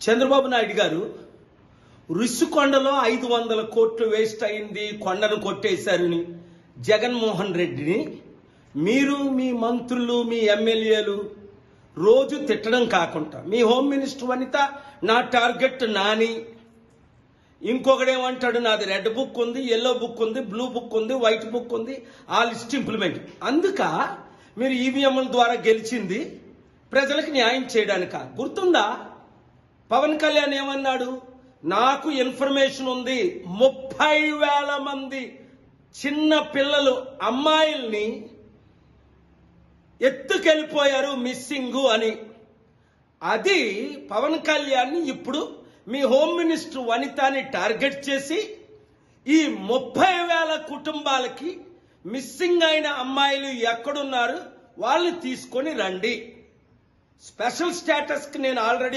చంద్రబాబు నాయుడు గారు రుషికొండలో 500 కోట్లు వేస్ట్ అయింది, కొండను కొట్టేశారని జగన్మోహన్ రెడ్డిని మీరు, మీ మంత్రులు, మీ ఎమ్మెల్యేలు రోజు తిట్టడం కాకుండా మీ హోమ్ మినిస్టర్ వనిత నా టార్గెట్ నాని, ఇంకొకడేమంటాడు నాది రెడ్ బుక్ ఉంది, ఎల్లో బుక్ ఉంది, బ్లూ బుక్ ఉంది, వైట్ బుక్ ఉంది, ఆ లిస్ట్ ఇంప్లిమెంట్. అందుక మీరు ఈవీఎంల ద్వారా గెలిచింది ప్రజలకు న్యాయం చేయడానిక? గుర్తుందా? పవన్ కళ్యాణ్ ఏమన్నాడు? నాకు ఇన్ఫర్మేషన్ ఉంది 30,000 మంది చిన్న పిల్లలు అమ్మాయిల్ని ఎత్తుకెళ్ళిపోయారు మిస్సింగ్ అని. అది పవన్ కళ్యాణ్ ఇప్పుడు మీ హోమ్ మినిస్టర్ వనితాని టార్గెట్ చేసి ఈ 30,000 కుటుంబాలకి మిస్సింగ్ అయిన అమ్మాయిలు ఎక్కడున్నారు వాళ్ళని తీసుకొని రండి. స్పెషల్ స్టేటస్కి నేను ఆల్రెడీ